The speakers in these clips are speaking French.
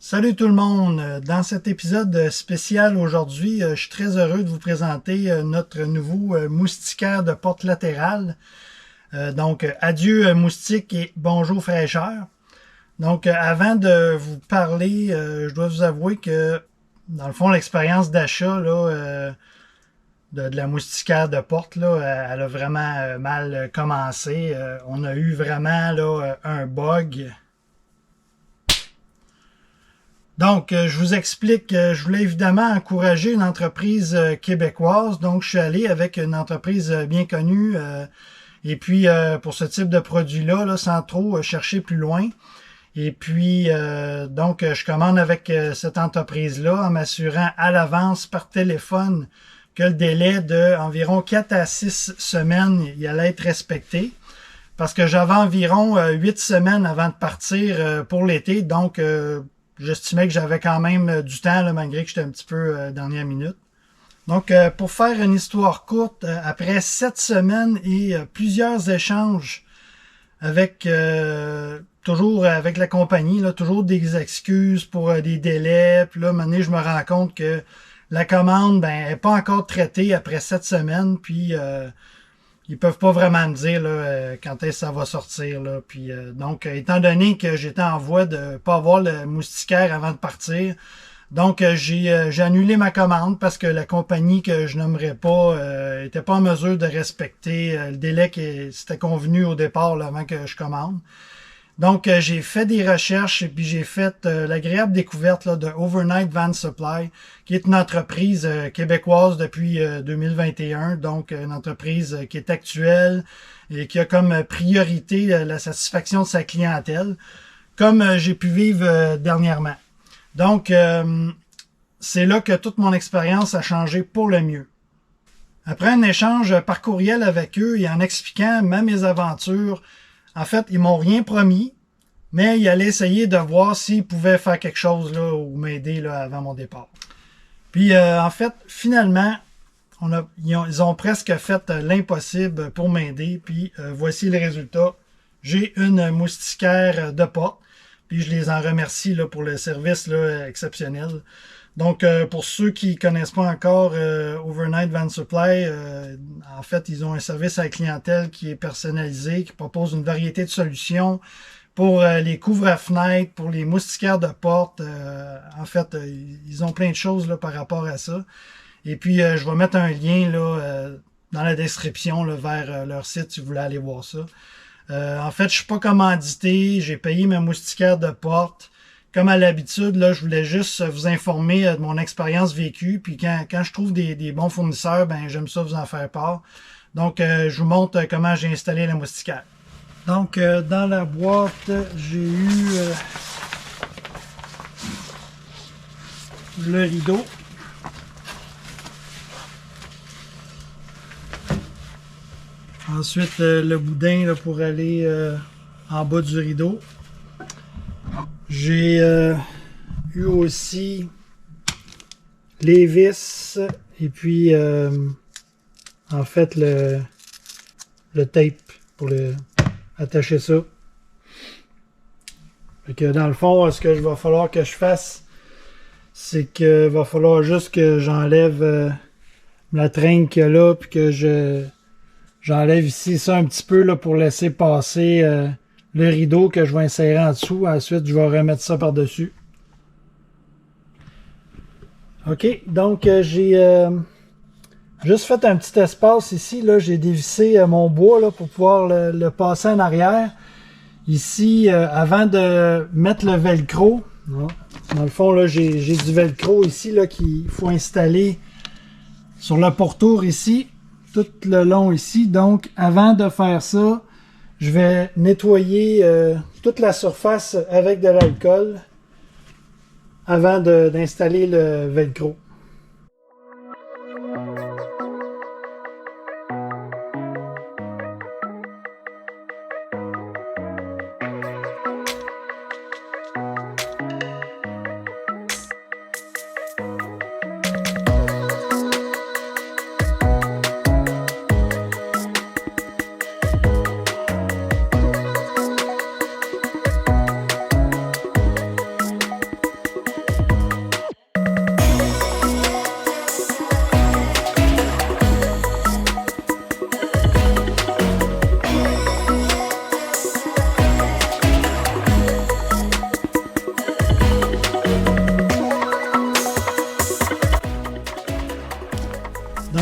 Salut tout le monde! Dans cet épisode spécial aujourd'hui, je suis très heureux de vous présenter notre nouveau moustiquaire de porte latérale. Donc, adieu moustique et bonjour fraîcheur. Donc, avant de vous parler, je dois vous avouer que, dans le fond, l'expérience d'achat de la moustiquaire de porte, là, elle a vraiment mal commencé. On a eu vraiment là, un bug. Donc, je vous explique, je voulais évidemment encourager une entreprise québécoise. Donc, je suis allé avec une entreprise bien connue. Et puis, pour ce type de produit-là, là, sans trop chercher plus loin. Et puis, donc, je commande avec cette entreprise-là en m'assurant à l'avance par téléphone que le délai de environ 4 à 6 semaines, il allait être respecté. Parce que j'avais environ 8 semaines avant de partir pour l'été. Donc, j'estimais que j'avais quand même du temps, là, malgré que j'étais un petit peu dernière minute. Donc, pour faire une histoire courte, après 7 semaines et plusieurs échanges avec toujours avec la compagnie, là, toujours des excuses pour des délais. Puis là, à un moment donné, je me rends compte que la commande n'est pas encore traitée après 7 semaines. Puis, ils peuvent pas vraiment me dire là, quand est-ce que ça va sortir. Là. Puis, donc, étant donné que j'étais en voie de pas avoir le moustiquaire avant de partir, donc j'ai annulé ma commande parce que la compagnie que je nommerai pas était pas en mesure de respecter le délai qui s'était convenu au départ là, avant que je commande. Donc, j'ai fait des recherches et puis j'ai fait l'agréable découverte là, de Overnight Van Supply, qui est une entreprise québécoise depuis 2021, donc une entreprise qui est actuelle et qui a comme priorité la satisfaction de sa clientèle, comme j'ai pu vivre dernièrement. Donc, c'est là que toute mon expérience a changé pour le mieux. Après un échange par courriel avec eux et en expliquant même mes aventures, en fait, ils m'ont rien promis, mais ils allaient essayer de voir s'ils pouvaient faire quelque chose là, ou m'aider là, avant mon départ. Puis, en fait, finalement, ils ont presque fait l'impossible pour m'aider. Puis, voici le résultat. J'ai une moustiquaire de porte. Puis, je les en remercie là, pour le service là, exceptionnel. Donc, pour ceux qui ne connaissent pas encore Overnight Van Supply, en fait, ils ont un service à la clientèle qui est personnalisé, qui propose une variété de solutions pour les couvre-fenêtres, pour les moustiquaires de porte. En fait, ils ont plein de choses là, par rapport à ça. Et puis, je vais mettre un lien là, dans la description là, vers leur site si vous voulez aller voir ça. En fait, je suis pas commandité, j'ai payé ma moustiquaire de porte. Comme à l'habitude, là, je voulais juste vous informer de mon expérience vécue. Puis quand je trouve des bons fournisseurs, ben j'aime ça vous en faire part. Donc, je vous montre comment j'ai installé la moustiquaire. Donc, dans la boîte, j'ai eu le rideau. Ensuite, le boudin là, pour aller en bas du rideau. J'ai eu aussi les vis et puis en fait le tape pour attacher ça. Fait que dans le fond, ce que je va falloir que je fasse, c'est que va falloir juste que j'enlève la traîne qu'il y a là, puis que j'enlève ici ça un petit peu là, pour laisser passer le rideau que je vais insérer en dessous. Ensuite, je vais remettre ça par-dessus. OK, donc j'ai juste fait un petit espace ici. Là, j'ai dévissé mon bois là, pour pouvoir le passer en arrière. Ici, avant de mettre le velcro, dans le fond, là, j'ai du velcro ici là, qu'il faut installer sur le pourtour ici, tout le long ici. Donc, avant de faire ça, je vais nettoyer toute la surface avec de l'alcool avant d'installer le velcro.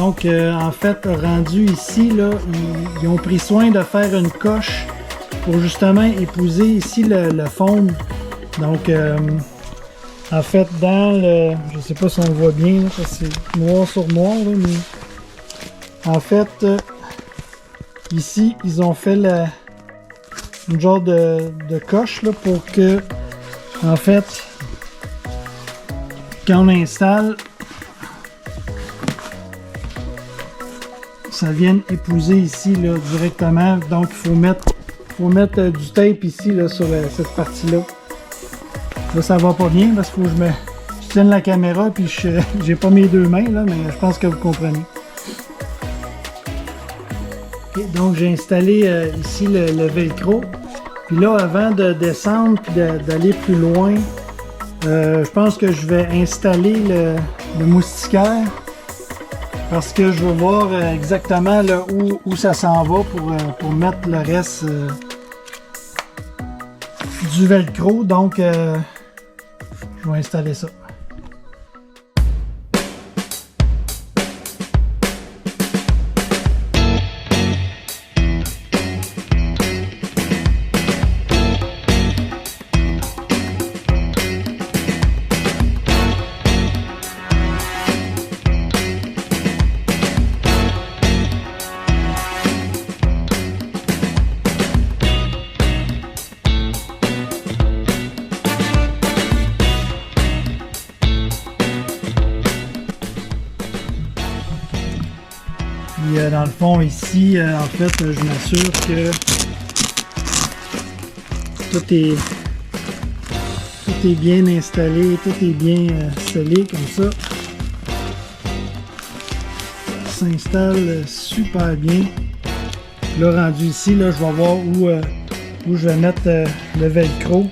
Donc, en fait, rendu ici, là, ils ont pris soin de faire une coche pour justement épouser ici le fond. Donc, en fait, dans le... Je sais pas si on le voit bien, là, parce que c'est noir sur noir, là, mais... En fait, ici, ils ont fait une genre de coche là, pour que, en fait, quand on installe, ça vienne épouser ici là, directement. Donc, il faut mettre du tape ici là, sur cette partie-là. Là, ça va pas bien parce qu'il faut que je tienne la caméra puis j'ai pas mes deux mains, là, mais je pense que vous comprenez. Okay, donc, j'ai installé ici le velcro. Puis là, avant de descendre puis d'aller plus loin, je pense que je vais installer le moustiquaire. Parce que je veux voir exactement là, où ça s'en va pour mettre le reste du velcro. Donc, je vais installer ça. Puis, dans le fond ici, en fait, je m'assure que tout est bien installé, tout est bien scellé comme ça. Ça s'installe super bien. Là, rendu ici, là, je vais voir où je vais mettre le velcro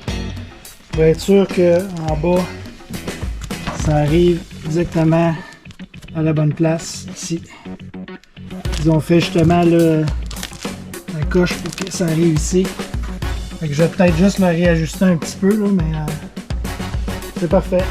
pour être sûr que en bas, ça arrive exactement à la bonne place ici. Ils ont fait justement là, la coche pour que ça arrive ici. Fait que je vais peut-être juste le réajuster un petit peu, là, mais c'est parfait.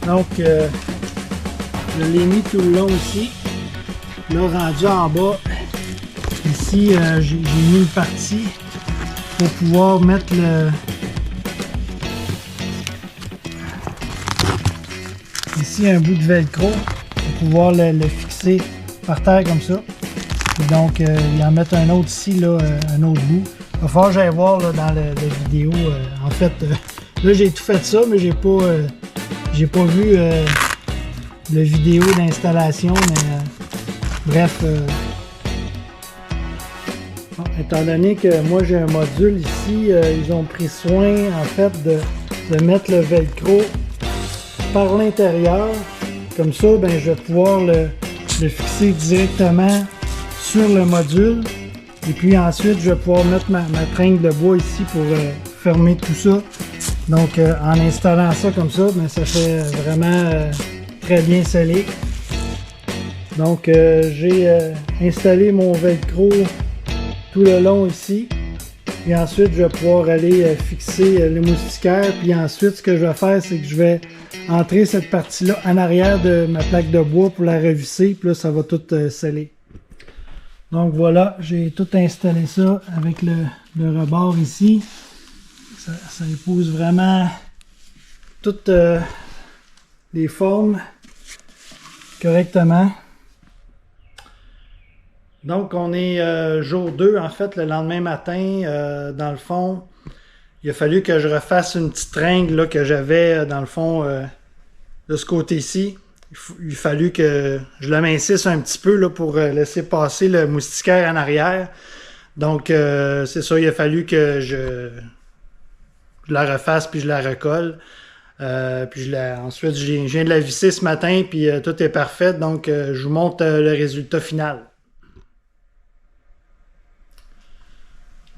Donc, je l'ai mis tout le long ici. Là, rendu en bas, ici, j'ai mis une partie pour pouvoir mettre ici un bout de velcro pour pouvoir le fixer par terre comme ça. Et donc, il en mettre un autre ici, là, un autre bout. Il va falloir que j'aille voir là, dans la vidéo. En fait, là, j'ai tout fait ça, mais j'ai pas vu la vidéo d'installation, mais bref. Bon, étant donné que moi j'ai un module ici, ils ont pris soin en fait de mettre le velcro par l'intérieur. Comme ça, ben, je vais pouvoir le fixer directement sur le module. Et puis ensuite, je vais pouvoir mettre ma tringle de bois ici pour fermer tout ça. Donc, en installant ça comme ça, ben, ça fait vraiment très bien scellé. Donc, j'ai installé mon velcro tout le long ici. Et ensuite, je vais pouvoir aller fixer le moustiquaire. Puis ensuite, ce que je vais faire, c'est que je vais entrer cette partie-là en arrière de ma plaque de bois pour la revisser. Puis là, ça va tout sceller. Donc voilà, j'ai tout installé ça avec le rebord ici. Ça épouse vraiment toutes les formes correctement. Donc on est jour 2 en fait, le lendemain matin. Dans le fond, il a fallu que je refasse une petite tringle là, que j'avais dans le fond de ce côté-ci. Il a fallu que je l'amincisse un petit peu là, pour laisser passer le moustiquaire en arrière. Donc c'est ça, il a fallu que je la refasse puis je la recolle. Puis ensuite, je viens de la visser ce matin puis tout est parfait. Donc je vous montre le résultat final.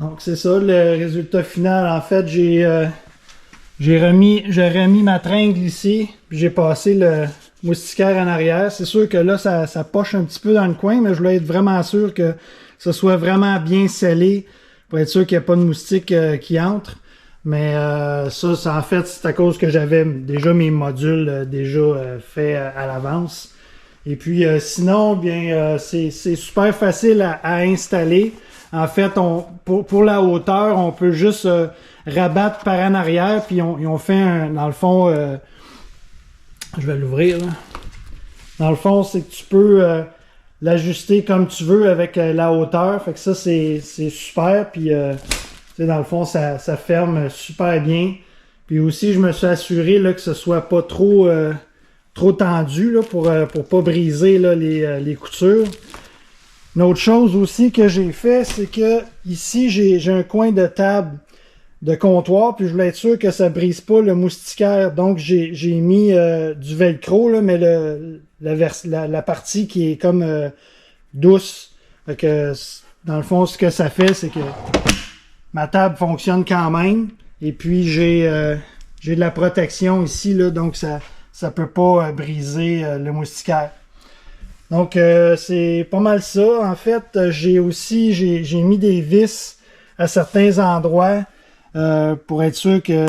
Donc c'est ça le résultat final. En fait, j'ai remis ma tringle ici, puis j'ai passé le moustiquaire en arrière. C'est sûr que là, ça poche un petit peu dans le coin, mais je voulais être vraiment sûr que ce soit vraiment bien scellé pour être sûr qu'il n'y a pas de moustiques qui entrent. Mais ça, en fait, c'est à cause que j'avais déjà mes modules faits à l'avance. Et puis sinon, bien, c'est super facile à installer. En fait, pour la hauteur, on peut juste rabattre par en arrière, puis ils ont fait dans le fond, je vais l'ouvrir là. Dans le fond, c'est que tu peux l'ajuster comme tu veux avec la hauteur. Fait que ça, c'est super. Puis, dans le fond, ça ferme super bien. Puis aussi, je me suis assuré là, que ce soit pas trop tendu là, pour pas briser là, les coutures. Une autre chose aussi que j'ai fait, c'est que ici, j'ai un coin de table de comptoir, puis je voulais être sûr que ça brise pas le moustiquaire. Donc, j'ai mis du velcro, là, mais la partie qui est comme douce. Fait que, dans le fond, ce que ça fait, c'est que ma table fonctionne quand même. Et puis, j'ai de la protection ici, là, donc ça peut pas briser le moustiquaire. Donc, c'est pas mal ça. En fait, j'ai mis des vis à certains endroits pour être sûr que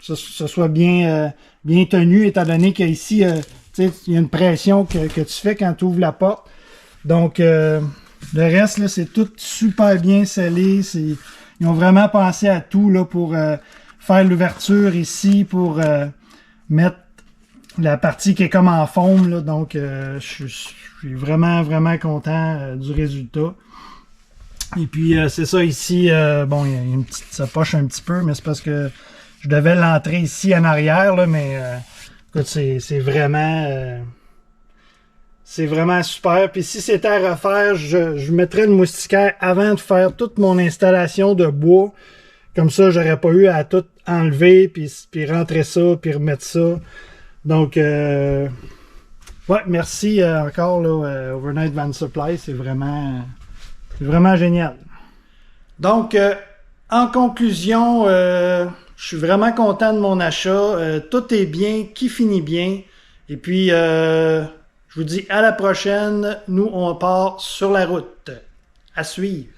ce soit bien tenu, étant donné qu'ici, il y a une pression que tu fais quand tu ouvres la porte. Donc, le reste, là, c'est tout super bien scellé. Ils ont vraiment pensé à tout là, pour faire l'ouverture ici, pour mettre la partie qui est comme en forme. Là, donc, je suis vraiment, vraiment content du résultat. Et puis, c'est ça ici. Bon, il y a une petite, ça poche un petit peu, mais c'est parce que je devais l'entrer ici en arrière. Là, mais écoute, c'est vraiment super. Puis si c'était à refaire, je mettrais le moustiquaire avant de faire toute mon installation de bois. Comme ça, j'aurais pas eu à tout enlever, puis rentrer ça, puis remettre ça. Donc, ouais, merci encore, là, Overnight Van Supply. C'est vraiment génial. Donc, en conclusion, je suis vraiment content de mon achat. Tout est bien, qui finit bien. Et puis, je vous dis à la prochaine. Nous, on part sur la route. À suivre.